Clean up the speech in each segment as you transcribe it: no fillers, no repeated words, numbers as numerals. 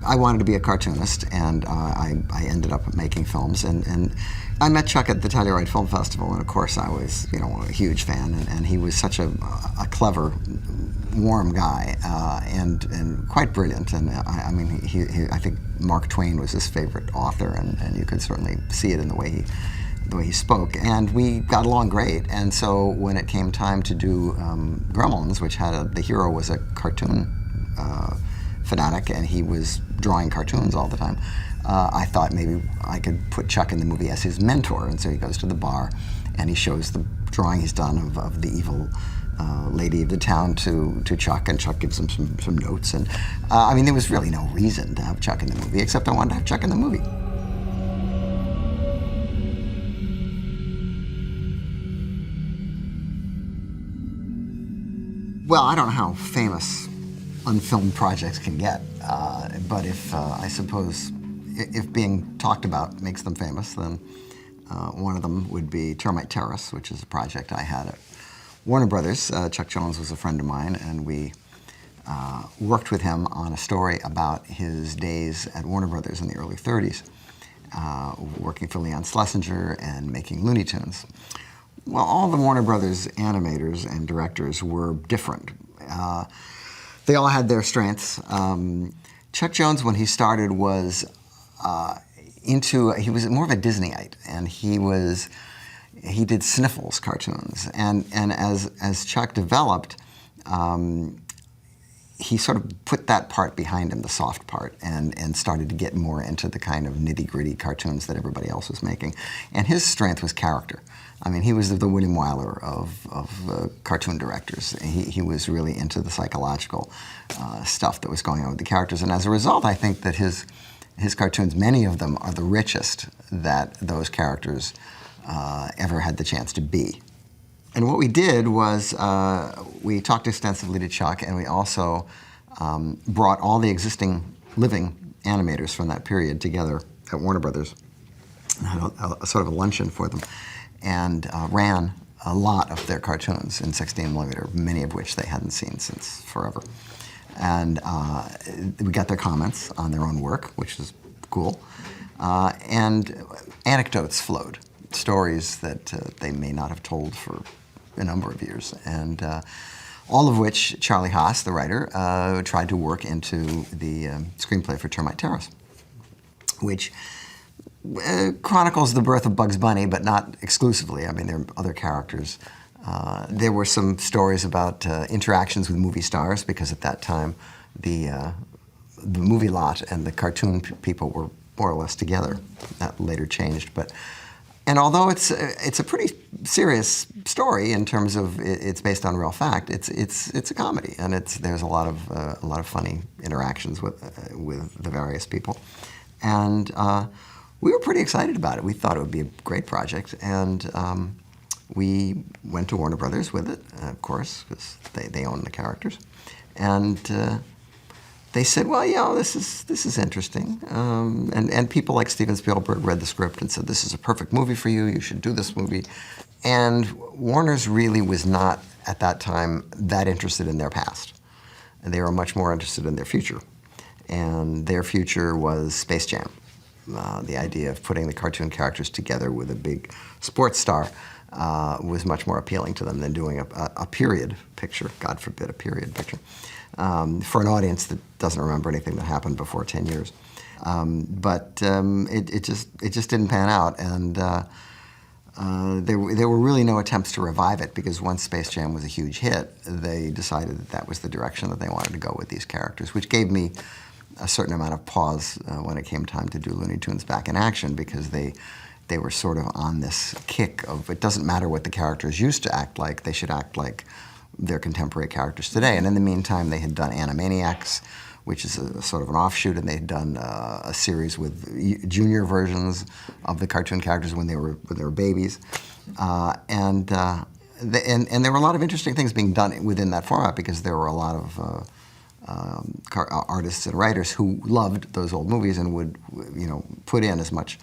I wanted to be a cartoonist, and I ended up making films. And I met Chuck at the Telluride Film Festival, and of course I was, a huge fan. And he was such a clever, warm guy, and quite brilliant. And I mean, I think Mark Twain was his favorite author, and you could certainly see it in the way he spoke. And we got along great. And so when it came time to do Gremlins, which had the hero was a cartoon fanatic, and he was drawing cartoons all the time, I thought maybe I could put Chuck in the movie as his mentor. And so he goes to the bar, and he shows the drawing he's done of the evil lady of the town to Chuck, and Chuck gives him some notes. And I mean, there was really no reason to have Chuck in the movie, except I wanted to have Chuck in the movie. Well, I don't know how famous unfilmed projects can get, but I suppose if being talked about makes them famous, then one of them would be Termite Terrace, which is a project I had at Warner Brothers. Chuck Jones was a friend of mine, and we worked with him on a story about his days at Warner Brothers in the early 30s, working for Leon Schlesinger and making Looney Tunes. Well, all the Warner Brothers animators and directors were different. They all had their strengths. Chuck Jones, when he started, was he was more of a Disneyite, and he did Sniffles cartoons. And as Chuck developed, he sort of put that part behind him, the soft part, and started to get more into the kind of nitty-gritty cartoons that everybody else was making. And his strength was character. I mean, he was the William Wyler of cartoon directors. He was really into the psychological stuff that was going on with the characters. And as a result, I think that his cartoons, many of them, are the richest that those characters ever had the chance to be. And what we did was we talked extensively to Chuck, and we also brought all the existing living animators from that period together at Warner Brothers and had a sort of a luncheon for them, and ran a lot of their cartoons in 16mm, many of which they hadn't seen since forever. And we got their comments on their own work, which is cool. And anecdotes flowed, stories that they may not have told for a number of years. And all of which Charlie Haas, the writer, tried to work into the screenplay for Termite Terrace, which chronicles the birth of Bugs Bunny, but not exclusively. I mean, there are other characters. There were some stories about interactions with movie stars, because at that time the movie lot and the cartoon people were more or less together. That later changed, and although it's a pretty serious story in terms of it's based on real fact, it's a comedy, and there's a lot of funny interactions with the various people, and we were pretty excited about it. We thought it would be a great project, and we went to Warner Brothers with it, of course, because they own the characters, and they said, well, this is interesting, and people like Steven Spielberg read the script and said, this is a perfect movie for you. You should do this movie. And Warner's really was not at that time that interested in their past, and they were much more interested in their future, and their future was Space Jam. The idea of putting the cartoon characters together with a big sports star was much more appealing to them than doing a period picture, God forbid, a period picture, for an audience that doesn't remember anything that happened before 10 years. But it just didn't pan out, and there were really no attempts to revive it, because once Space Jam was a huge hit, they decided that was the direction that they wanted to go with these characters, which gave me a certain amount of pause when it came time to do Looney Tunes Back in Action, because they were sort of on this kick of, it doesn't matter what the characters used to act like, they should act like their contemporary characters today. And in the meantime, they had done Animaniacs, which is a sort of an offshoot, and they had done a series with junior versions of the cartoon characters when they were babies. And there were a lot of interesting things being done within that format, because there were a lot of artists and writers who loved those old movies and would, put in as much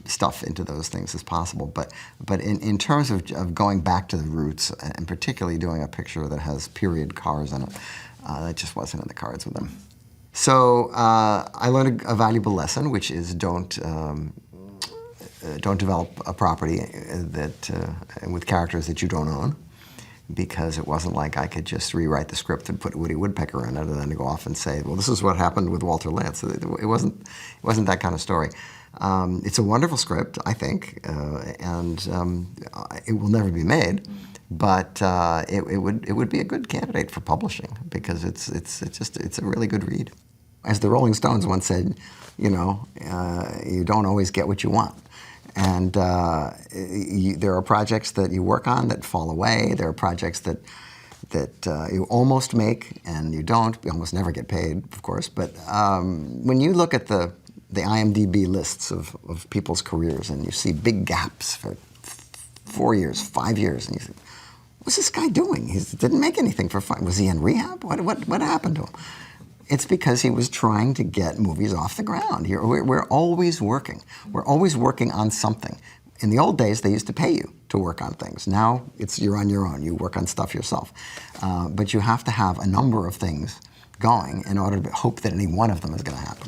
stuff into those things as possible. But in terms of going back to the roots, and particularly doing a picture that has period cars in it, that just wasn't in the cards with them. So I learned a valuable lesson, which is don't develop a property that with characters that you don't own, because it wasn't like I could just rewrite the script and put Woody Woodpecker in it and then go off and say, well, this is what happened with Walter Lantz. It wasn't that kind of story. It's a wonderful script, I think, and it will never be made, but it would be a good candidate for publishing, because it's a really good read. As the Rolling Stones once said, you don't always get what you want. And there are projects that you work on that fall away. There are projects that you almost make and you don't. You almost never get paid, of course. But when you look at the IMDb lists of people's careers and you see big gaps for 4 years, 5 years, and you think, what's this guy doing? He didn't make anything for 5. Was he in rehab? What happened to him? It's because he was trying to get movies off the ground. We're always working. We're always working on something. In the old days, they used to pay you to work on things. Now, you're on your own. You work on stuff yourself. But you have to have a number of things going in order to hope that any one of them is going to happen.